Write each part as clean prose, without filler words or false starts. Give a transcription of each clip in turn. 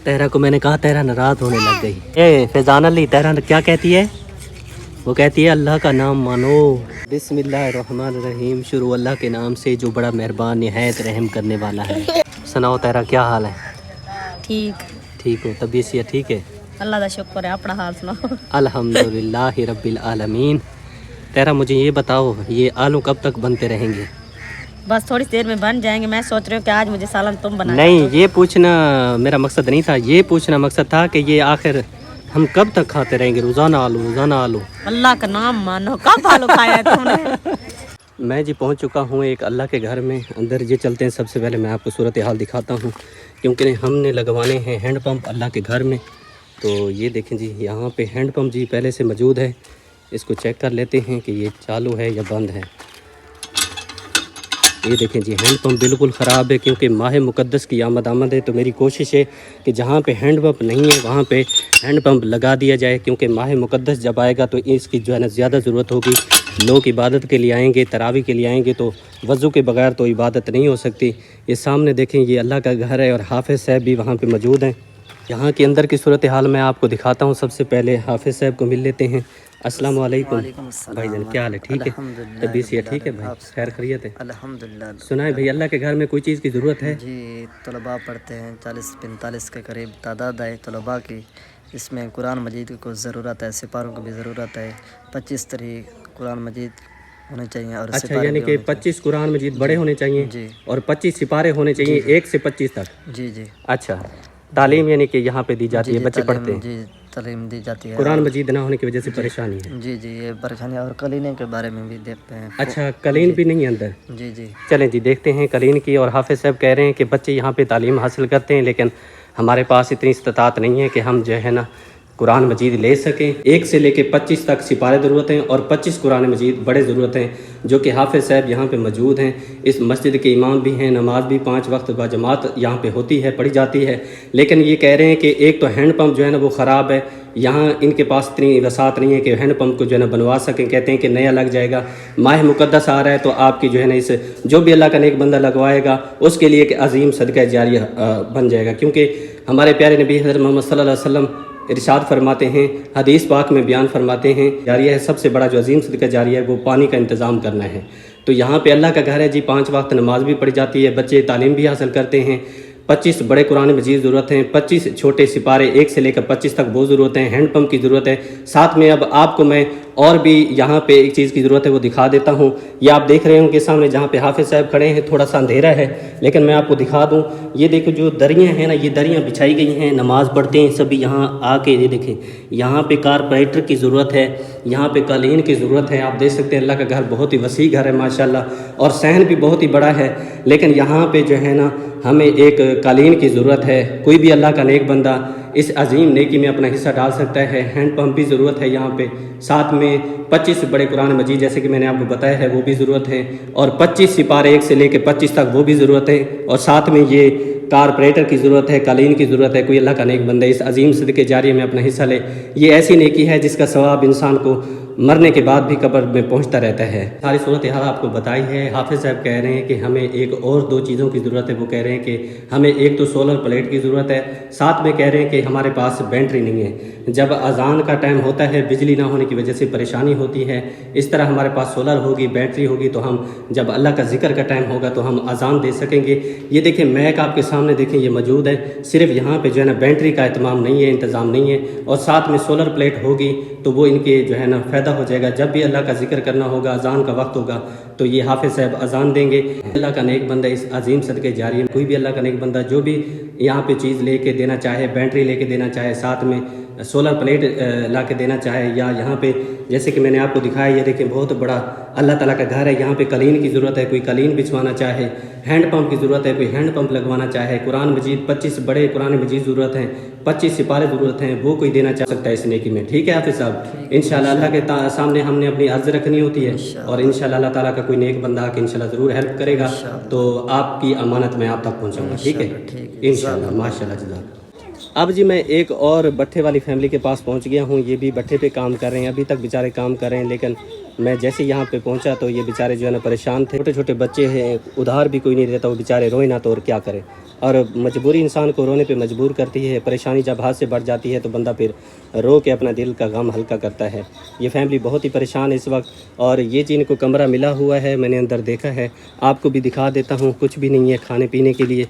तेरा को मैंने कहा तेरा नाराज होने लग गई। ए फैजान अली, तेरा क्या कहती है? वो कहती है अल्लाह का नाम मानो। बिस्मिल्लाहिर्रहमानिर्रहीम, शुरू अल्लाह के नाम से जो बड़ा मेहरबान निहायत रहम करने वाला है। सुनाओ तेरा क्या हाल है? ठीक हो? तबीयत से ठीक है? अल्लाह का शुक्र है। अपना हाल सुनाओ। अल्हम्दुलिल्लाह रब्बिल आलमीन। तेरा मुझे ये बताओ, ये आलू कब तक बनते रहेंगे? बस थोड़ी देर में बन जाएंगे। मैं सोच रही हूँ कि आज मुझे सालन तुम बना। नहीं, ये पूछना मेरा मकसद नहीं था। ये पूछना मकसद था कि ये आखिर हम कब तक खाते रहेंगे रोज़ाना आलू, रोज़ाना आलू? अल्लाह का नाम मानो, कब आलू खाया है तुमने? मैं जी पहुंच चुका हूं एक अल्लाह के घर में। अंदर ये चलते हैं। सबसे पहले मैं आपको सूरत हाल दिखाता हूं, क्योंकि हमने लगवाने हैं हैंड पंप अल्लाह के घर में। तो ये देखें जी, यहाँ पे हैंड पंप जी पहले से मौजूद है। इसको चेक कर लेते हैं कि ये चालू है या बंद है। ये देखें जी, हैंड पंप बिल्कुल ख़राब है, क्योंकि माह मुक़द्दस की आमद है। तो मेरी कोशिश है कि जहाँ पे हैंड पंप नहीं है वहाँ पे हैंड पंप लगा दिया जाए, क्योंकि माह मुक़द्दस जब आएगा तो इसकी जो है ना ज़्यादा ज़रूरत होगी। लोग इबादत के लिए आएंगे, तरावी के लिए आएंगे, तो वज़ू के बगैर तो इबादत नहीं हो सकती। ये सामने देखें, ये अल्लाह का घर है और हाफिज़ साहब भी वहाँ पर मौजूद हैं। यहाँ के अंदर की सूरत हाल मैं आपको दिखाता हूँ। सबसे पहले हाफिज़ साहब को मिल लेते हैं। अस्सलाम वालेकुम भाईजान, क्या हाल है? ठीक है? तबीयत से ठीक है भाई? खैर खैरियत है? अल्हम्दुलिल्लाह। सुना है भाई अल्लाह के घर में कोई चीज़ की ज़रूरत है? जी, तलबा पढ़ते हैं, 40-45 के करीब तादाद है तलबा की। इसमें कुरान मजीद की कुछ ज़रूरत है, सिपारों की भी ज़रूरत है। 25 तरीक कुरान मजीद होने चाहिए। और अच्छा, यानी कि 25 कुरान मजीद बड़े होने चाहिए जी, और 25 सिपारे होने चाहिए, 1 से 25 तक। जी जी। अच्छा, तालीम यानी कि यहाँ पे दी जाती है, बच्चे पढ़ते हैं? जी, तालीम दी जाती है। कुरान मजीद ना होने की वजह से परेशानी है? जी जी, ये परेशानी। और कलीने के बारे में भी देखते हैं। अच्छा, कलीन भी नहीं है अंदर? जी जी। चलें जी, देखते हैं कलीन की। और हाफिज़ साहब कह रहे हैं कि बच्चे यहाँ पे तालीम हासिल करते हैं, लेकिन हमारे पास इतनी इस्तात नहीं है कि हम जो है ना कुरान मजीद ले सकें। 1 से लेके 25 तक सिपारे ज़रूरत हैं और 25 कुरान मजीद बड़े ज़रूरत हैं, जो कि हाफिज़ साहब यहाँ पे मौजूद हैं। इस मस्जिद के इमाम भी हैं, नमाज भी 5 वक्त बाजमात यहाँ पे होती है, पढ़ी जाती है। लेकिन ये कह रहे हैं कि एक तो हैंड पंप जो है ना वो ख़राब है। यहाँ इनके पास इतनी वसात नहीं है कि हैंड पंप को जो है ना बनवा सकें। कहते हैं कि नया लग जाएगा, माह मुक़द्दस आ रहा है, तो आपकी जो है ना इस जो भी अल्लाह का नेक बंदा लगवाएगा उसके लिए एक अजीम सदका जारिया बन जाएगा। क्योंकि हमारे प्यारे नबी हज़रत मोहम्मद सल्लल्लाहु अलैहि वसल्लम इरशाद फरमाते हैं, हदीस पाक में बयान फरमाते हैं, जारिया है सबसे बड़ा जो अजीम सदका जारिया है वो पानी का इंतज़ाम करना है। तो यहाँ पे अल्लाह का घर है जी, 5 वक्त नमाज भी पढ़ी जाती है, बच्चे तालीम भी हासिल करते हैं। 25 बड़े कुरान मजीद ज़रूरत हैं, 25 छोटे सिपारे 1 से लेकर 25 तक वो ज़रूरत है, हैंड पंप की ज़रूरत है। साथ में अब आपको मैं और भी यहाँ पे एक चीज़ की ज़रूरत है वो दिखा देता हूँ। ये आप देख रहे होंगे सामने जहाँ पे हाफिज़ साहब खड़े हैं, थोड़ा सा अंधेरा है लेकिन मैं आपको दिखा दूँ। ये देखो जो दरियाँ हैं ना, ये दरियाँ बिछाई गई हैं, नमाज पढ़ते हैं सभी यहाँ आके। ये देखें, यहाँ पे कारपेंटर की ज़रूरत है, यहाँ पे कालीन की ज़रूरत है। आप देख सकते हैं अल्लाह का घर बहुत ही वसी घर है माशाल्लाह, और सहन भी बहुत ही बड़ा है। लेकिन यहाँ पे जो है ना हमें एक कालीन की ज़रूरत है। कोई भी अल्लाह का नेक बंदा इस अजीम नेकी में अपना हिस्सा डाल सकता है। हैंड पंप भी ज़रूरत है यहाँ पे। साथ में 25 बड़े कुरान मजीद जैसे कि मैंने आपको बताया है वो भी ज़रूरत है, और 25 सिपारे 1 से लेकर 25 तक वो भी ज़रूरत है। और साथ में ये कारपोरेटर की ज़रूरत है, कालीन की ज़रूरत है। कोई अल्लाह का नेक बंदा इस अजीम सदके जारिये में अपना हिस्सा ले। ये ऐसी नेकी है जिसका सवाब इंसान को मरने के बाद भी कब्र में पहुंचता रहता है। सारी सूरत हाल आपको बताई है। हाफिज़ साहब कह रहे हैं कि हमें एक और 2 चीज़ों की ज़रूरत है। वो कह रहे हैं कि हमें एक तो सोलर प्लेट की ज़रूरत है, साथ में कह रहे हैं कि हमारे पास बैटरी नहीं है। जब अजान का टाइम होता है बिजली ना होने की वजह से परेशानी होती है। इस तरह हमारे पास सोलर होगी, बैटरी होगी, तो हम जब अल्लाह का जिक्र का टाइम होगा तो हम अजान दे सकेंगे। ये देखें मैक आपके सामने देखें ये मौजूद है। सिर्फ यहाँ पे जो है ना बैटरी का इत्माम नहीं है, इंतज़ाम नहीं है, और साथ में सोलर प्लेट होगी तो वो इनके जो है ना फ़ायदा हो जाएगा। जब भी अल्लाह का जिक्र करना होगा, अजान का वक्त होगा, तो ये हाफिज़ साहब अजान देंगे। अल्लाह का नेक बंदा इस अजीम सदके जारी है। कोई भी अल्लाह का नेक बंदा जो भी यहाँ पे चीज़ लेके देना चाहे, बैटरी लेके देना चाहे, साथ में सोलर प्लेट ला के देना चाहे, या यहाँ पे जैसे कि मैंने आपको दिखाया, ये देखिए बहुत बड़ा अल्लाह ताला का घर है। यहाँ पे कलीन की ज़रूरत है, कोई कलीन बिछवाना चाहे, हैंड पंप की ज़रूरत है, कोई हैंड पंप लगवाना चाहे, कुरान मजीद 25 बड़े कुरान मजीद ज़रूरत हैं, 25 सिपारे ज़रूरत हैं, वो कोई देना चाह सकता है इस नेकी में। ठीक है हाफिज़ साहब, इंशाल्लाह अल्लाह के सामने हमने अपनी अर्ज़ रखनी होती है, और इंशाल्लाह अल्लाह ताला का कोई नेक बंदा आके इंशाल्लाह ज़रूर हेल्प करेगा, तो आपकी अमानत मैं आप तक पहुँचाऊँगा। ठीक है इंशाल्लाह, माशाल्लाह जज़ाक। अब जी मैं एक और भट्ठे वाली फैमिली के पास पहुंच गया हूं। ये भी भट्ठे पे काम कर रहे हैं, अभी तक बेचारे काम कर रहे हैं, लेकिन میں جیسے یہاں پہ پہنچا تو یہ بیچارے جو ہے نا پریشان تھے. چھوٹے چھوٹے بچے ہیں, ادھار بھی کوئی نہیں دیتا, وہ بیچارے روئے نہ تو اور کیا کرے. اور مجبوری انسان کو رونے پہ مجبور کرتی ہے. پریشانی جب ہاتھ سے بڑھ جاتی ہے تو بندہ پھر رو کے اپنا دل کا غم ہلکا کرتا ہے. یہ فیملی بہت ہی پریشان ہے اس وقت, اور یہ جن کو کمرہ ملا ہوا ہے میں نے اندر دیکھا ہے, آپ کو بھی دکھا دیتا ہوں. کچھ بھی نہیں ہے کھانے پینے کے لیے.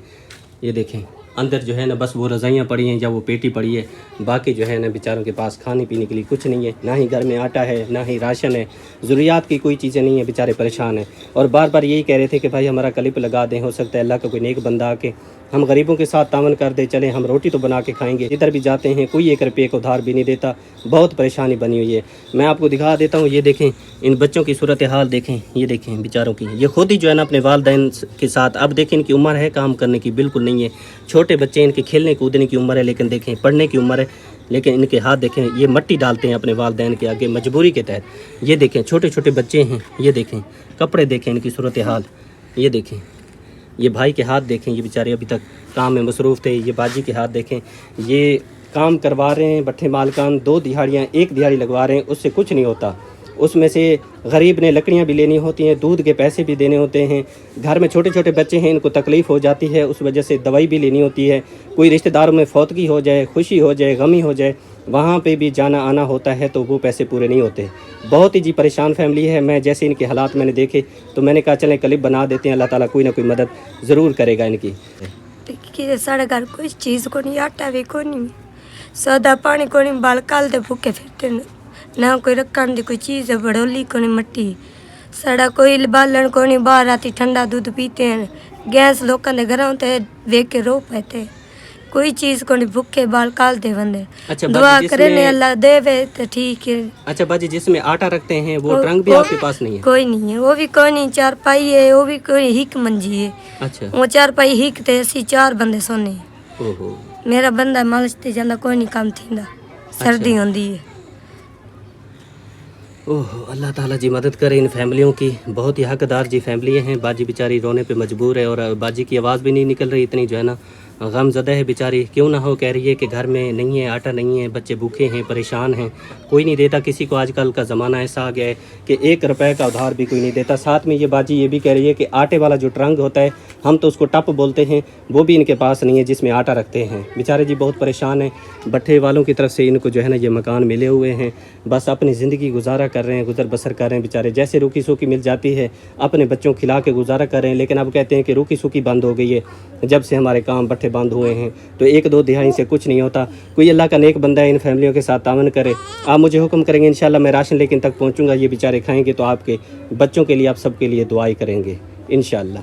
یہ دیکھیں اندر جو ہے نا بس وہ رضائیاں پڑی ہیں یا وہ پیٹی پڑی ہے, باقی جو ہے نا بیچاروں کے پاس کھانے پینے کے لیے کچھ نہیں ہے. نہ ہی گھر میں آٹا ہے, نہ ہی راشن ہے, ضروریات کی کوئی چیزیں نہیں ہیں. بیچارے پریشان ہیں اور بار بار یہی کہہ رہے تھے کہ بھائی ہمارا کلپ لگا دیں, ہو سکتا ہے اللہ کا کوئی نیک بندہ آ کے ہم غریبوں کے ساتھ تعاون کر دے, چلیں ہم روٹی تو بنا کے کھائیں گے. ادھر بھی جاتے ہیں کوئی 1 روپے کو ادھار بھی نہیں دیتا. بہت پریشانی بنی ہوئی ہے. میں آپ کو دکھا دیتا ہوں. یہ دیکھیں ان بچوں کی صورتحال دیکھیں, یہ دیکھیں بیچاروں کی. یہ خود ہی جو ہے نا اپنے والدین کے ساتھ, اب دیکھیں ان کی عمر ہے کام کرنے کی بالکل نہیں ہے. چھوٹے بچے, ان کے کھیلنے کودنے کی عمر ہے, لیکن دیکھیں پڑھنے کی عمر ہے, لیکن ان کے ہاتھ دیکھیں یہ مٹی ڈالتے ہیں اپنے والدین کے آگے مجبوری کے تحت. یہ دیکھیں چھوٹے چھوٹے بچے ہیں, یہ دیکھیں کپڑے دیکھیں ان کی صورتحال. یہ دیکھیں یہ بھائی کے ہاتھ دیکھیں, یہ بیچارے ابھی تک کام میں مصروف تھے. یہ باجی کے ہاتھ دیکھیں, یہ کام کروا رہے ہیں بٹھے مالکان, 2 دہاڑیاں 1 دہاڑی لگوا رہے ہیں, اس سے کچھ نہیں ہوتا. اس میں سے غریب نے لکڑیاں بھی لینی ہوتی ہیں, دودھ کے پیسے بھی دینے ہوتے ہیں. گھر میں چھوٹے چھوٹے بچے ہیں, ان کو تکلیف ہو جاتی ہے, اس وجہ سے دوائی بھی لینی ہوتی ہے. کوئی رشتہ داروں میں فوتگی ہو جائے, خوشی ہو جائے, غمی ہو جائے, وہاں پہ بھی جانا آنا ہوتا ہے تو وہ پیسے پورے نہیں ہوتے. بہت ہی جی پریشان فیملی ہے. میں جیسے ان کے حالات میں نے دیکھے تو میں نے کہا چلیں کلپ بنا دیتے ہیں, اللہ تعالیٰ کوئی نہ کوئی مدد ضرور کرے گا ان کی. کہ سارے گھر کوئی چیز کو نہیں, آٹا بھی کو نہیں, سودا پانی کو نہیں, بال کال دے بھوکے پھرتے, نہ کوئی رکھن دی کوئی چیز ہے, بڑولی کو نہیں, مٹی سڑا کوئی بالن کو نہیں. باہر آتی ٹھنڈا دودھ پیتے ہیں, گیس لوگوں کے گھر ہوتے ویک کے رو پاتے, کوئی چیز کو نہیں, بھوکے بال کال دے بندے. دعا کرے نے اللہ دے وے تو ٹھیک ہے. اچھا باجی, جس میں آٹا رکھتے ہیں وہ ٹرنک بھی آپ کے پاس نہیں ہے؟ کوئی نہیں ہے, وہ بھی کوئی نہیں. 4 پائی ہے, وہ بھی کوئی ہک منجی ہے. اچھا وہ 4 پائی ہک تے اسی 4 بندے سونے. اوہو, میرا بندہ مالش تے جاندا کوئی نہیں کام تھیندا, سردی ہوندی ہے. اوہ اللہ تعالیٰ جی مدد کرے ان فیملیوں کی. بہت ہی حقدار جی فیملی ہیں. باجی بیچاری رونے پہ مجبور ہے, اور باجی کی آواز بھی نہیں نکل رہی, اتنی جو ہے نا غم زدہ ہے بیچاری. کیوں نہ ہو, کہہ رہی ہے کہ گھر میں نہیں ہے, آٹا نہیں ہے, بچے بھوکے ہیں, پریشان ہیں, کوئی نہیں دیتا کسی کو. آج کل کا زمانہ ایسا آ گیا ہے کہ 1 روپے کا ادھار بھی کوئی نہیں دیتا. ساتھ میں یہ باجی یہ بھی کہہ رہی ہے کہ آٹے والا جو ٹرنک ہوتا ہے, ہم تو اس کو ٹپ بولتے ہیں, وہ بھی ان کے پاس نہیں ہے جس میں آٹا رکھتے ہیں. بیچارے جی بہت پریشان ہیں. بٹھے والوں کی طرف سے ان کو جو ہے نا یہ مکان ملے ہوئے ہیں, بس اپنی زندگی گزارا کر رہے ہیں, گزر بسر کر رہے ہیں. بیچارے جیسے روکی سوکی مل جاتی ہے اپنے بچوں کھلا کے گزارا کر رہے ہیں. لیکن اب کہتے ہیں کہ روکی سوکی بند ہو گئی ہے, جب سے ہمارے کام بٹھے بند ہوئے ہیں تو 1-2 دہائی سے کچھ نہیں ہوتا. کوئی اللہ کا نیک بندہ ہے ان فیملیوں کے ساتھ تعاون کرے. آپ مجھے حکم کریں گے انشاءاللہ میں راشن لیکن تک پہنچوں گا. یہ بیچارے کھائیں گے تو آپ کے بچوں کے لیے, آپ سب کے لیے دعائیں کریں گے انشاءاللہ.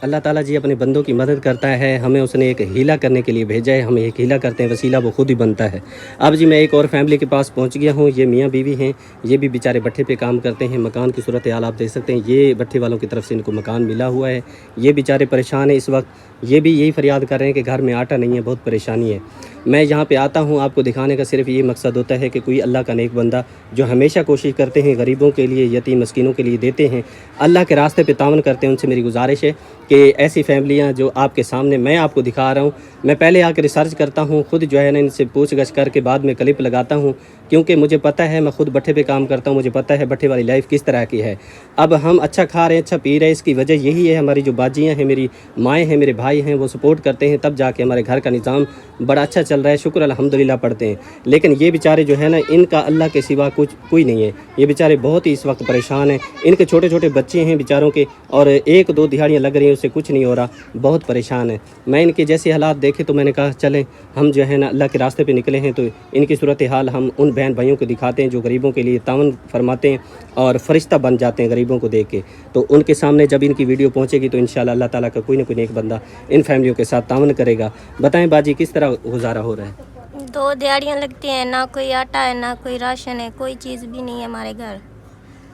اللہ تعالیٰ جی اپنے بندوں کی مدد کرتا ہے. ہمیں اس نے ایک ہیلا کرنے کے لیے بھیجا ہے, ہم ایک ہیلا کرتے ہیں, وسیلہ وہ خود ہی بنتا ہے. اب جی میں ایک اور فیملی کے پاس پہنچ گیا ہوں. یہ میاں بیوی ہیں, یہ بھی بیچارے بٹھے پہ کام کرتے ہیں. مکان کی صورتحال آپ دیکھ سکتے ہیں. یہ بٹھے والوں کی طرف سے ان کو مکان ملا ہوا ہے. یہ بیچارے پریشان ہیں اس وقت. یہ بھی یہی فریاد کر رہے ہیں کہ گھر میں آٹا نہیں ہے, بہت پریشانی ہے. میں یہاں پہ آتا ہوں آپ کو دکھانے کا صرف یہ مقصد ہوتا ہے کہ کوئی اللہ کا نیک بندہ جو ہمیشہ کوشش کرتے ہیں غریبوں کے لیے, یتیم مسکینوں کے لیے دیتے ہیں, اللہ کے راستے پہ تعاون کرتے ہیں, ان سے میری گزارش ہے کہ ایسی فیملیاں جو آپ کے سامنے میں آپ کو دکھا رہا ہوں, میں پہلے آ کے ریسرچ کرتا ہوں خود جو ہے نا, ان سے پوچھ گچھ کر کے بعد میں کلپ لگاتا ہوں, کیونکہ مجھے پتہ ہے میں خود بٹھے پہ کام کرتا ہوں, مجھے پتہ ہے بٹھے والی لائف کس طرح کی ہے. اب ہم اچھا کھا رہے ہیں, اچھا پی رہے ہیں, اس کی وجہ یہی ہے ہماری جو باجیاں ہیں, میری مائیں ہیں, میرے بھائی ہیں, وہ سپورٹ کرتے ہیں, تب جا کے ہمارے گھر کا نظام بڑا اچھا چل رہا ہے. شکر الحمدللہ پڑھتے ہیں. لیکن یہ بیچارے جو ہے نا, ان کا اللہ کے سوا کچھ کوئی نہیں ہے. یہ بیچارے بہت ہی اس وقت پریشان ہیں. ان کے چھوٹے چھوٹے بچے ہیں بیچاروں کے, اور 1-2 دہاڑیاں لگ رہی ہیں, اس سے کچھ نہیں ہو رہا, بہت پریشان ہیں. میں ان کے جیسے حالات دیکھے تو میں نے کہا چلیں ہم جو ہے نا اللہ کے راستے پہ نکلے ہیں, تو ان کی صورتحال ہم ان بہن بھائیوں کو دکھاتے ہیں جو غریبوں کے لیے تعاون فرماتے ہیں اور فرشتہ بن جاتے ہیں غریبوں کو دیکھ کے. تو ان کے سامنے جب ان کی ویڈیو پہنچے گی تو انشاءاللہ اللہ تعالیٰ کا کوئی نہ کوئی نیک بندہ ان فیملیوں کے ساتھ تعاون کرے گا. بتائیں باجی کس طرح گزارا ہو رہا ہے؟ 2 دیہڑیاں لگتی ہیں, نہ کوئی آٹا ہے, نہ کوئی راشن ہے, کوئی چیز بھی نہیں ہے ہمارے گھر.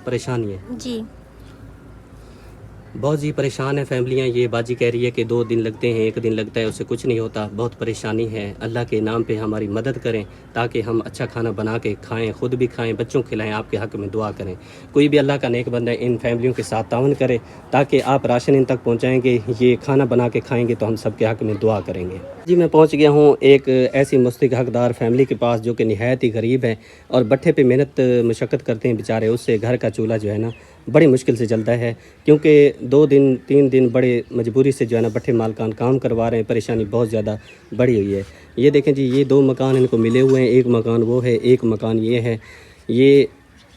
پریشانی ہے جی बहुत जी परेशान है फैमिलियाँ। ये बाजी कह रही है कि 2 दिन लगते हैं, 1 दिन लगता है, उससे कुछ नहीं होता। बहुत परेशानी है। अल्लाह के नाम पे हमारी मदद करें ताकि हम अच्छा खाना बना के खाएं, खुद भी खाएं, बच्चों को खिलाएं, आपके हक़ में दुआ करें। कोई भी अल्लाह का नेक बंदा इन फैमिलियों के साथ ताउन करे ताकि आप राशन इन तक पहुँचाएँगे, ये खाना बना के खाएँगे तो हम सब के हक़ में दुआ करेंगे। जी मैं पहुँच गया हूँ एक ऐसी मुस्तहिक हक़दार फैमिली के पास जो कि निहायत ही गरीब है और भट्ठे पे मेहनत मशक्क़त करते हैं बेचारे। उससे घर का चूल्हा जो है ना बड़ी मुश्किल से चलता है, क्योंकि 2 दिन 3 दिन बड़े मजबूरी से जो है ना भट्ठे मालकान काम करवा रहे हैं। परेशानी बहुत ज़्यादा बढ़ी हुई है। ये देखें जी, ये 2 मकान इनको मिले हुए हैं, एक मकान वो है, एक मकान ये है। ये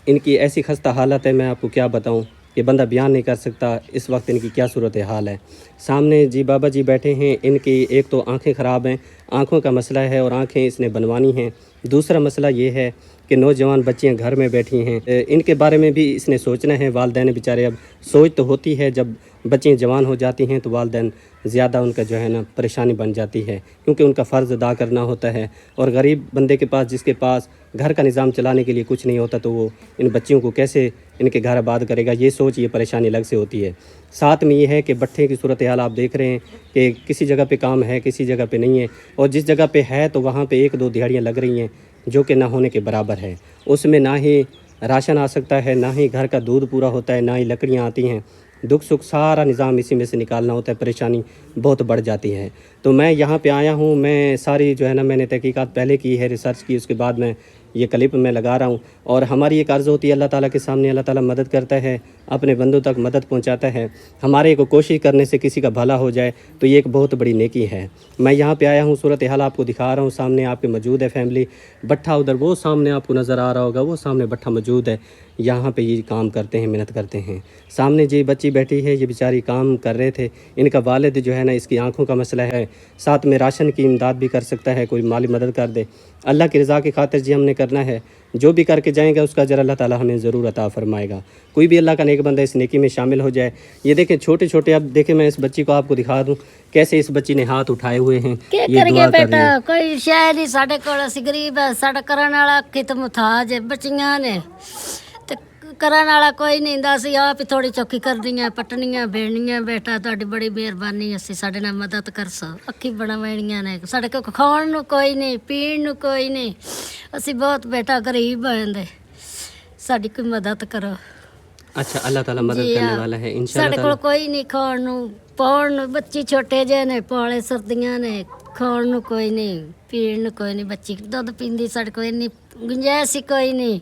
इनकी ऐसी खस्ता हालत है, मैं आपको क्या बताऊं कि बंदा बयान नहीं कर सकता इस वक्त इनकी क्या सूरत हाल है। सामने जी बाबा जी बैठे हैं, इनकी एक तो आंखें ख़राब हैं, आंखों का मसला है और आंखें इसने बनवानी हैं। दूसरा मसला ये है कि नौजवान बच्चियां घर में बैठी हैं, इनके बारे में भी इसने सोचना है। वालदैन बेचारे, अब सोच तो होती है जब बच्चियां जवान हो जाती हैं तो वालदैन ज़्यादा उनका जो है ना परेशानी बन जाती है, क्योंकि उनका फ़र्ज़ अदा करना होता है। और गरीब बंदे के पास, जिसके पास घर का निज़ाम चलाने के लिए कुछ नहीं होता, तो वो इन बच्चियों को कैसे इनके घर आबाद करेगा, ये सोच, ये परेशानी अलग से होती है। साथ में ये है कि भट्ठे की सूरत हाल आप देख रहे हैं कि किसी जगह पे काम है, किसी जगह पे नहीं है, और जिस जगह पे है तो वहाँ पे 1-2 दिहाड़ियाँ लग रही हैं जो कि ना होने के बराबर है। उसमें ना ही राशन आ सकता है, ना ही घर का दूध पूरा होता है, ना ही लकड़ियाँ आती हैं। दुख सुख सारा निज़ाम इसी में से निकालना होता है, परेशानी बहुत बढ़ जाती है। तो मैं यहाँ पे आया हूँ, मैं सारी जो है ना मैंने तहकीकात पहले की है, रिसर्च की, उसके बाद मैं ये क्लिप में लगा रहा हूँ। और हमारी एक अर्ज़ होती है अल्लाह ताला के सामने, अल्लाह ताला मदद करता है, अपने बंदों तक मदद पहुँचाता है। हमारे को कोशिश करने से किसी का भला हो जाए तो ये एक बहुत बड़ी नेकी है। मैं यहाँ पे आया हूँ, सूरत हाल आपको दिखा रहा हूँ, सामने आपके मौजूद है फैमिली। भट्ठा उधर वो सामने आपको नज़र आ रहा होगा, वो सामने भट्ठा मौजूद है, यहाँ पे ये काम करते हैं, मेहनत करते हैं। सामने जी बच्ची बैठी है, ये बेचारी काम कर रहे थे। इनका वालिद जो है ना, इसकी आंखों का मसला है, साथ में राशन की इमदाद भी कर सकता है, कोई माली मदद कर दे। अल्लाह की रज़ा की खातिर जी हमने करना है, जो भी करके जाएंगे उसका अजर अल्लाह ताला हमें ज़रूर अता फरमाएगा। कोई भी अल्लाह का नेक बंदा इस नेकी में शामिल हो जाए। ये देखें छोटे छोटे, अब देखें मैं इस बच्ची को आपको दिखा दूँ कैसे इस बच्ची ने हाथ उठाए हुए हैं। ये दुआ कर रही है। कोई शह नहीं साढ़े कोल, असीं गरीब है, साढ़ा करन वाला कित मुथाज है, बच्चियां ने ते करन वाला कोई नहीं हुंदा। असीं आप ही थोड़ी चौकी करनियां, पटनियां, बेड़नियां। बेटा तुहाडी बड़ी मेहरबानी, असीं साडे नाल मदद करसो। अखी बनवाणियां ने, साडे कोल खाण नूं कोई नहीं, पीण नूं कोई नहीं, असीं बहुत बेटा गरीब हैं, साडी कोई मदद करो। अच्छा, अल्लाह ताला मदद करने वाला है इंशाअल्लाह। साडे कोल कोई नहीं खाण नूं, पाउण नूं, बच्ची छोटे जे ने, पाले सर्दियां ने, खाण नूं कोई नहीं, पीण नूं कोई नहीं। बच्ची दुध पींदी, साडे कोल इन्नी गुंजाइश ही कोई नहीं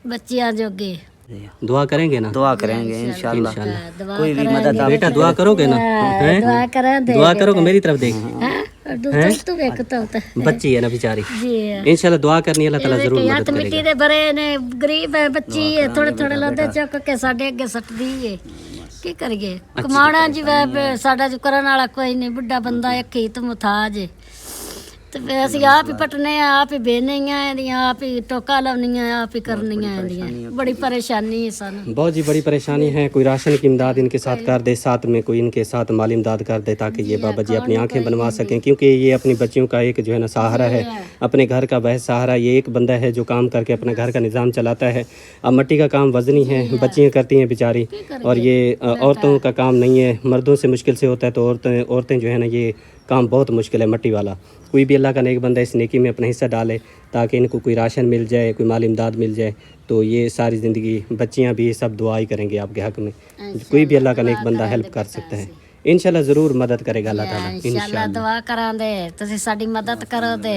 बच्चियां जोगे। दुआ करेंगे ना? दुआ करेंगे इंशाल्लाह। कोई भी मदद बेटा दुआ करोगे ना? दुआ करें दे, दुआ करोगे, मेरी तरफ देख। तू वेख तो बच्ची है ना बेचारी, जी इंशाल्लाह दुआ करनी, अल्लाह ताला जरूर मदद हथ मिट्टी करेगा। दे भरे ने, गरीब है बच्ची है, थोड़े थोड़े लोदे चुक के साडे अगे सट दी है। की करिए, कमाना जी वै साडा जो करन वाला कोई नहीं, बुढ़ा बंदा एक ही तो मुथाज है। तो ਅਸੀਂ आप ही पटने, आप ही बेने हैं, आप ही टोका लानियां, आप ही करनियां हैं। बड़ी परेशानी है सानू, बहुत जी बड़ी परेशानी है। कोई राशन की इमदाद इनके साथ कर दे, साथ में कोई इनके साथ माली इमदाद कर दे ताकि ये बाबा जी अपनी आंखें बनवा सकें, क्योंकि ये अपनी बच्चियों का एक जो है ना सहारा है, अपने घर का वह सहारा। ये एक बंदा है जो काम करके अपने घर का निज़ाम चलाता है। अब मट्टी का काम वज़नी है, बच्चियाँ करती हैं बेचारी, और ये औरतों का काम नहीं है, मर्दों से मुश्किल से होता है। तो औरतें जो है ना, ये काम बहुत मुश्किल है मट्टी वाला। कोई भी अल्लाह का नेक बंदा इस नेकी में अपना हिस्सा डाले ताकि इनको कोई राशन मिल जाए, कोई माली इमदाद मिल जाए, तो ये सारी ज़िंदगी बच्चियाँ भी सब दुआ ही करेंगे आपके हक़ में। कोई भी अल्लाह का नेक बंदा हेल्प कर सकता है, इंशाल्लाह ज़रूर मदद करेगा अल्लाह ताला इंशाल्लाह। दुआ करां दे, तुसीं साडी मदद करो दे।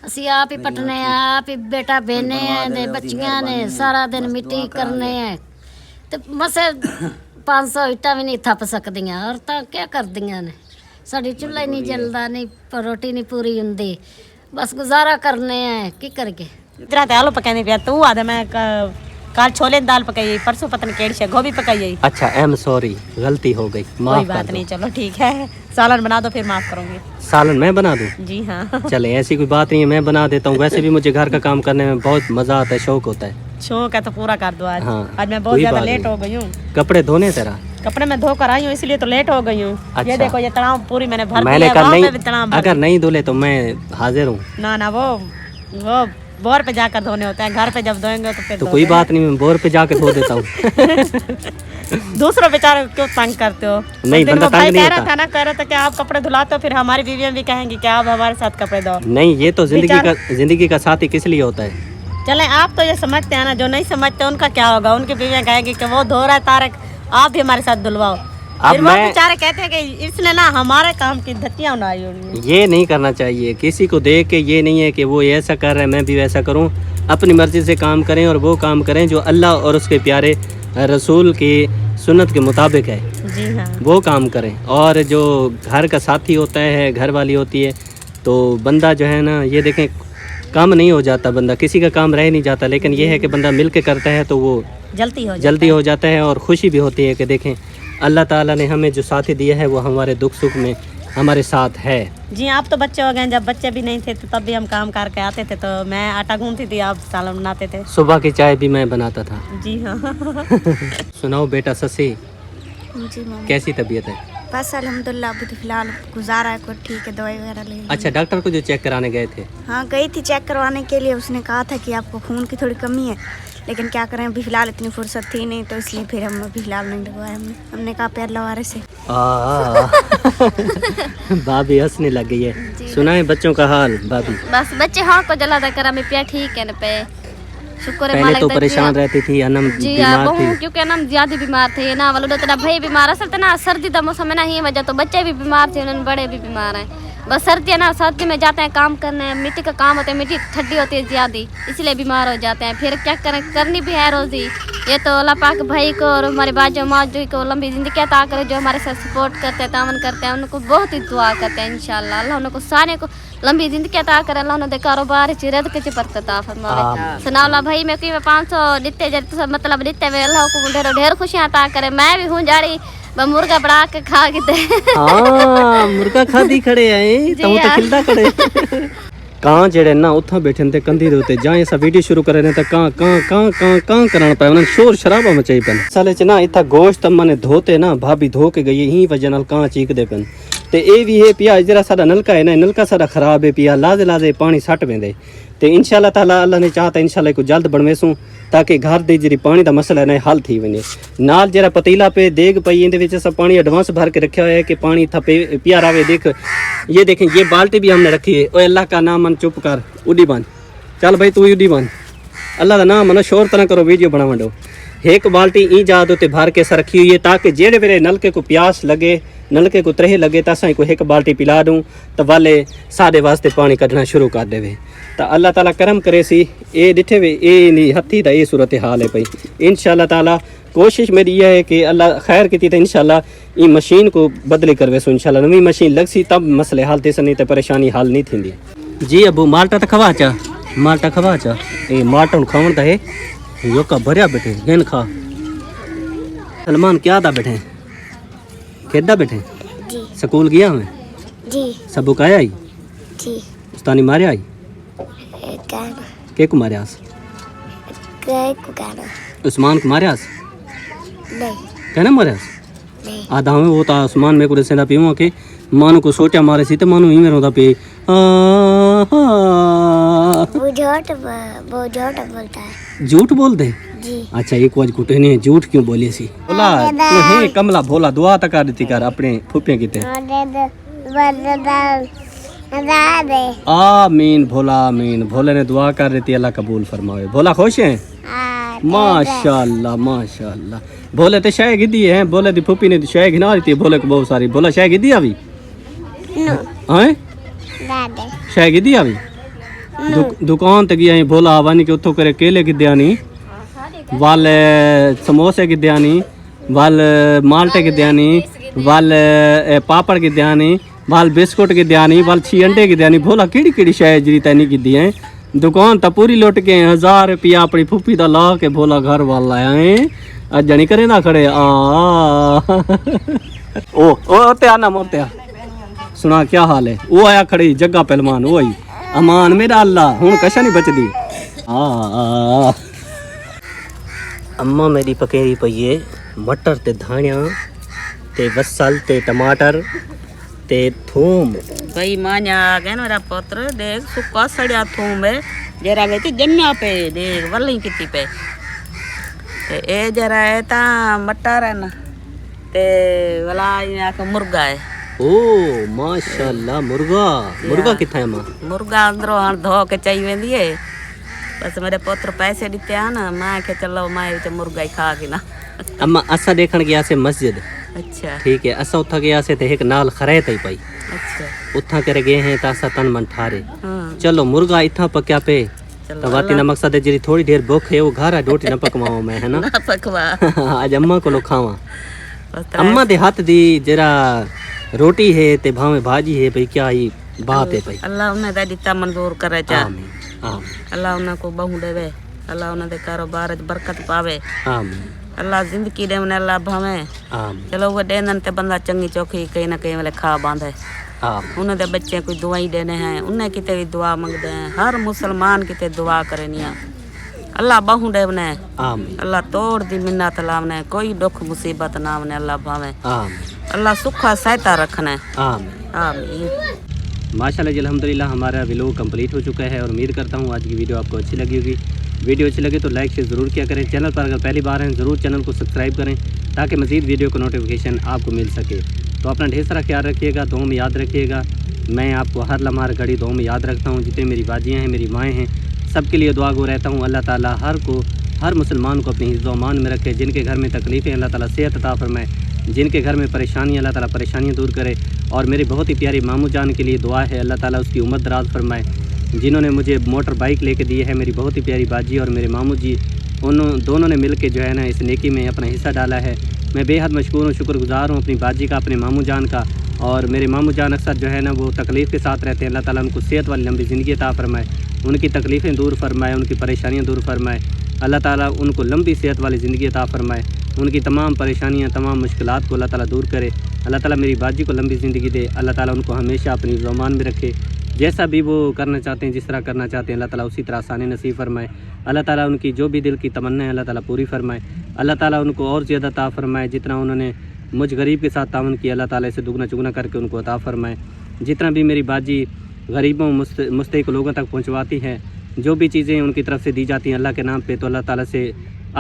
ਅਸੀਂ आप ही पटने, आप ही बेटा बेने हैं, दे बच्चियां ने सारा दिन मिट्टी करने हैं, तो मसे 500 ईटा भी नहीं थप सकदियां। औरतां क्या करदियां ने, साडी चुल्हा ही नहीं जलदा, नहीं रोटी नहीं पूरी हुंदी, बस गुजारा करने हैं, की करगे। इतना तो आलू पकाने पिया, तू आदे मैं कल छोले दाल पकाई, परसों पता नहीं केड़ी शे गोभी पकाई। अच्छा, आई एम सॉरी, गलती हो गई, माफ कोई बात नहीं, चलो ठीक है। सालन बना दो फिर माफ करूंगी। सालन मैं बना दूं? जी हाँ। चले, ऐसी कोई बात नहीं है, मैं बना देता हूँ। वैसे भी मुझे घर का काम करने में बहुत मज़ा आता है, शौक होता है। शौक है तो पूरा कर दो आज। हाँ, आज मैं बहुत ज्यादा लेट हो गई हूँ। कपड़े धोने तेरा? कपड़े मैं धो कर आई हूँ, इसलिए तो लेट हो गई हूँ। अच्छा। ये देखो, ये तनाव पूरी मैंने भर मैंने दिया, कहा वहाँ नहीं, पे भी तनाव भर अगर नहीं धुले तो मैं हाजिर हूँ। ना वो बोर पे जाकर धोने होते हैं, घर पे जब धोएंगे तो फिर तो कोई बात नहीं, मैं बोर पे जाके धो देता हूँ। दूसरों बेचारे को क्यों तंग करते हो? नहीं, बंदा तंग नहीं होता। कह रहा था कि आप कपड़े धुलाते हो, फिर हमारी बीवियां भी कहेंगी कि आप हमारे साथ कपड़े धो। नहीं, ये तो जिंदगी का साथी किस लिए होता है? चलें, आप तो ये समझते हैं ना, जो नहीं समझते उनका क्या होगा? उनकी बीवियां कहेंगी कि वो धो रहा है तारक, आप भी हमारे साथ धुलवाओ। फिर वो बेचारे कहते हैं कि इसने ना हमारे काम की धज्जियां उड़ाई हुई हैं। ये नहीं करना चाहिए, किसी को देख के ये नहीं है कि वो ऐसा कर रहा है मैं भी वैसा करूं। अपनी मर्जी से काम करें और वो काम करें जो अल्लाह और उसके प्यारे रसूल की सुन्नत के मुताबिक है, जी हाँ, वो काम करें। और जो घर का साथी होता है, घर वाली होती है, तो बंदा जो है ना, ये देखें काम नहीं हो जाता, बंदा किसी का काम रह नहीं जाता, लेकिन ये है कि बंदा मिल के करता है तो वो जल्दी हो जाता है और खुशी भी होती है कि देखें अल्लाह ताला ने हमें जो साथी दिया है वो हमारे दुख सुख में हमारे साथ है। जी, आप तो बच्चे हो गए, जब बच्चे भी नहीं थे तो तब भी हम काम करके आते थे, तो मैं आटा गूंथती थी, आप सालन बनाते थे, सुबह की चाय भी मैं बनाता था। जी हाँ। सुनाओ बेटा ससी, जी मम्मी, कैसी तबीयत है? बस अल्हम्दुलिल्लाह, अभी तो फिलहाल गुजारा है, कोई ठीक है, दवाई वगैरह ले। अच्छा, डॉक्टर को जो चेक कराने गए थे? हाँ, गई थी चेक करवाने के लिए, उसने कहा था कि आपको खून की थोड़ी कमी है, लेकिन क्या करें अभी फिलहाल इतनी फुर्सत थी नहीं, तो इसलिए फिर हम अभी फिलहाल नहीं लगवाया। हमने कहा पैर लवारे से। भाभी हंसने लग गई है। सुनाए बच्चों का हाल भाभी? बस बच्चे हाँ को जला दे कर पिया ठीक है न पे, शुक्र है पहले मालिक तो परेशान रहती थी, अनम जी बीमार बहु थी। क्योंकि अनम ज्यादा बीमार थे ना, वालों तेरा भाई बीमार असल तो ना सर्दी का मौसम है ना, ही वजह तो बच्चे भी बीमार थे, उन्होंने बड़े भी बीमार हैं। बस सर्दी है ना, सर्दी में जाते हैं काम करने, मिट्टी का काम होता है, मिट्टी ठंडी होती है ज्यादा, इसलिए बीमार हो जाते हैं। फिर क्या करें, करनी भी है रोजी। ये तो अल्लाह पाक भाई को और हमारे बाजू माजू को लंबी जिंदगी अता करे, जो हमारे साथ सपोर्ट करते हैं, तावन करते हैं, उनको बहुत ही दुआ करते हैं। इंशाल्लाह अल्लाह उनको सारे को लंबी जिंदगी अता करे, अल्लाह उन्होंने कारोबार चिरद के बरकत अता फरमावे। सुनावला भाई मैं कि 500 दिते जब मतलब दिते वे, अल्लाह को ढेर ढेर खुशियां अता करे। मैं भी हूं जाड़ी मुर्गा बना के खा के हाँ, मुर्गा खादी खड़े हैं तो खिलदा खड़े। कहाँ जेड़े ना उथा बैठे ने कंधी दे उत्ते जाए सा वीडियो शुरू करे ने, कहाँ करना पाए, उन्हें शोर शराबा मचाई पन साले च ना। इतना गोश्त मने धोते ना, भाभी धो के गई ही वजह नाल कहाँ चीकदे पन। ते ए भी है पिया जरा साडा नलका है ना, नलका साडा खराब है पिया, लाजे पानी सट वेंदे। ते इंशाल्लाह ताला अल्लाह ने चाहता इंशाल्लाह को जल्द बनवेसूं, ताकि घर दे जी पानी का मसला है ना हल थी वने। नाल जरा पतीला पे देग पई, इंदे विच सब पानी एडवांस भर के रखा है कि पानी था पिया रहे। देख ये देखें, ये बाल्टी भी हमने रखी है। ओए अल्लाह का नाम मन चुप कर, उडी बन, चल भाई तू उडी बन, अल्लाह का नाम मन शोर तरह करो, वीडियो बना वंडो। एक बाल्टी ई जाद उत्ते भर के रखी हुई है, ताकि जेड़े वेले नलके को प्यास लगे, नलके को त्रह लगे, तो असां को एक बाल्टी पिला दूँ तो वाले साढ़े वास्ते पानी कढ़ना शुरू कर देवे। तो अल्लाह ताला करम करे सी। ये डिठे वे ये हथी दा ये सूरत हाल है पई। इंशाल्लाह ताला कोशिश मेरी यह है कि अल्लाह खैर की तो इंशाल्लाह ये मशीन को बदली करवे सो, इंशाल्लाह नवी मशीन लग सी तब मसले हल थे, नहीं तो परेशानी हल नहीं थी। जी अबू माल्टा तो खवा चा, माल्टा खवा चा, ये माल्टा खावन तो है यो का भरिया बैठे गेन खा। सलमान क्या दा बैठे, खेदा बैठे जी, स्कूल गया मैं जी, सबूक आया आई, जी, उस्तानी मारे आई, गाना, के को मारे आस, को गाना, उस्मान को मारे आस, नहीं, कहना मारे आस, नहीं, आधा में वो था उस्मान में कुछ सेंदा पीऊँ कि मानो को सोचा मारे सी तो मानो ही में रोता पे वो झूठ बोलता है। झूठ बोल दे। जी, अच्छा एक वाज कुटे नहीं झूठ क्यों बोली सी? बोला तू है कमला भोला दुआ तक कर देती कर अपने फूफिया की ते। आमीन भोला आमीन। भोले ने दुआ कर देती, अल्लाह कबूल फरमावे। भोला खुश है? माशाल्लाह माशाल्लाह। भोले ते शाय गिद्दी है, भोले दी फूफी ने शाय गिना दी भोले को बहुत सारी। भोला शाय गिद्दी अभी हैं शाय गिद्दी अभी दुकान ते गया भोला आवानी के उतो करे केले गिद्दिया नी, वाल समोसे गिद्दिया नी, वाल माल्टे गिद्दिया नी, वाल पापड़ गिद्दिया नी, वाल बिस्कुट गिद्दिया नी, वाल 6 अंडे गिद्दिया नी। भोला केड़ी केड़ी शाय जरी तैनी गिद्दी है। दुकान तो पूरी लुट के 1000 रुपया अपनी फूफी दा ला के भोला घर वाल लाया है। अज जनी करे ना खड़े ओ ते आना मोते सुना क्या हाल है? वो आया खड़ी जग्गा पहलवान, वो आई अमान मेरा अल्लाह हूँ कशा नहीं बचदी। अम्मा मेरी पकेरी पई है मटर ते धाणिया ते बसल ते टमाटर ते थूम भाई मान्या आ गया मेरा पुत्र देख सुक्का सड़िया थूम है जरा वे जम्या पे देख वली किती पे ते ए जरा है ता मटर है ना ते वाला यहाँ का मुर्गा है ओ माशाल्लाह मुर्गा कितना है मां मुर्गा अंदरों हाँ धो के चाहिए वेंदी है बस मेरे पुत्र पैसे दिते हैं ना मैं के चलो मैं तो मुर्गा ही खा के ना अम्मा असा देखण गया से मस्जिद अच्छा ठीक है असा उथा गया से ते एक नाल खरैत ही पई अच्छा उथा करे गए हैं ता असा तन मन ठारे हाँ चलो मुर्गा इतना पक्या पे चलो तो वाती ना मकसद है जी थोड़ी देर भूख है वो घर रोटी न पकवाओ मैं है ना ना पकवा आज अम्मा को लो खावा बस अम्मा दे हाथ दी जरा रोटी है ते भावे भाजी है भाई क्या ही बात है भाई अल्लाह उन्हें दा दिता मंजूर करे चा आमीन आमीन अल्लाह उन्हें को बहु देवे अल्लाह उन्हें दे कारोबार च बरकत पावे आमीन अल्लाह जिंदगी दे उन्हें अल्लाह भावे आमीन चलो वो देन ते बंदा चंगी चौखी कहीं ना कहीं वाले खा बांधे आमीन उन्हें दे बच्चे कोई दुआई देने हैं उन्हें किते भी दुआ मंगते हैं हर मुसलमान किते दुआ करनिया अल्लाह बहु देवने आमीन अल्लाह तोड़ दी मिन्नत लावने कोई दुख मुसीबत ना आवने अल्लाह भावे आमीन अल्लाह सुखा सहता रखने आमीन आमीन माशाल्लाह जी अल्हम्दुलिल्लाह हमारा व्लॉग कंप्लीट हो चुका है और उम्मीद करता हूँ आज की वीडियो आपको अच्छी लगी होगी वीडियो अच्छी लगे तो लाइक शेयर ज़रूर किया करें चैनल पर अगर पहली बार हैं ज़रूर चैनल को सब्सक्राइब करें ताकि मज़ीद वीडियो को नोटिफिकेशन आपको मिल सके तो अपना ढेर सारा ख्याल रखिएगा दुआ में याद रखिएगा मैं आपको हर लम्हा हर घड़ी दुआ में याद रखता हूँ जितने मेरी बाजियाँ हैं मेरी माएँ हैं सबके लिए दुआ गो रहता हूँ अल्लाह ताला हर मुसलमान को अपनी हिफ्ज़ अमान में रखे जिनके घर में तकलीफ़ें अल्लाह ताला सेहत अता फरमाए जिनके घर में परेशानियाँ अल्लाह ताला परेशानियाँ दूर करे और मेरे बहुत ही प्यारी मामू जान के लिए दुआ है अल्लाह ताला उसकी उम्र दराज फरमाए जिन्होंने मुझे मोटर बाइक लेके दी है मेरी बहुत ही प्यारी बाजी और मेरे मामू जी उन दोनों ने मिल के जो है ना इस नेकी में अपना हिस्सा डाला है मैं बेहद मशकूर हूँ शुक्रगुजार हूँ अपनी बाजी का अपने मामू जान का और मेरे मामू जान अक्सर जो है ना वो तकलीफ़ के साथ रहते हैं अल्लाह ताला उनको सेहत वाली लंबी ज़िंदगी अता फरमाए उनकी तकलीफ़ें दूर फरमाए उनकी परेशानियाँ दूर फरमाए अल्लाह ताला उनको लंबी सेहत वाली ज़िंदगी अता फरमाए उनकी तमाम परेशानियाँ तमाम मुश्किलात को अल्लाह ताला दूर करे अल्लाह ताला मेरी बाजी को लंबी ज़िंदगी दे अल्लाह ताला उनको हमेशा अपनी ज़ुबान में रखे जैसा भी वो करना चाहते हैं जिस तरह करना चाहते हैं अल्लाह ताला उसी तरह आसानी नसीब फरमाए अल्लाह ताला उनकी जो भी दिल की तमन्ना है अल्लाह ताला पूरी फरमाए अल्लाह ताला उनको और ज़्यादा अता फरमाए जितना उन्होंने मुझ गरीब के साथ तावन किया अल्लाह ताला से दुगना चुगना करके उनको अता फरमाए जितना भी मेरी बाजी गरीबों मुस्तहिक लोगों तक पहुँचवाती है जो भी चीज़ें उनकी तरफ से दी जाती हैं अल्लाह के नाम पे तो अल्लाह ताला से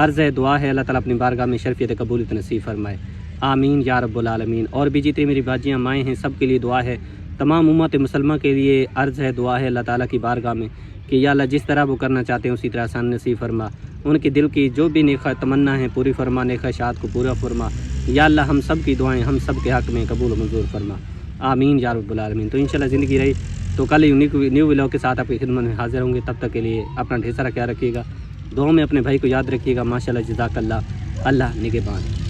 अर्ज़ है दुआ है अल्लाह ताला अपनी बारगाह में शरफ़ियत कबूलियत नसीब फरमाए आमीन या रब्बुल आलमीन और भी जितनी मेरी बाजियाँ माएँ हैं सब के लिए दुआ है तमाम उम्मत मुसलमान के लिए अर्ज़ है दुआ है अल्लाह ताला की बारगाह में कि या अल्लाह जिस तरह वो करना चाहते हैं उसी तरह आसान नसीब फरमा उनके दिल की जो भी नेक तमन्ना है पूरी फरमा नेक ख्वाहिशात को पूरा फरमा या अल्लाह हम सब की दुआएं हम सब के हक़ में कबूल मंजूर फरमा आमीन या रब्बुल आलमीन। तो इंशाल्लाह ज़िंदगी रही तो कल ही न्यू व्लॉग के साथ आपकी खिदमत में हाजिर होंगे तब तक के लिए अपना ढेर सारा ख्याल रखिएगा दुआ में अपने भाई को याद रखिएगा माशाल्लाह जज़ाकल्लाह अल्लाह निगहबान।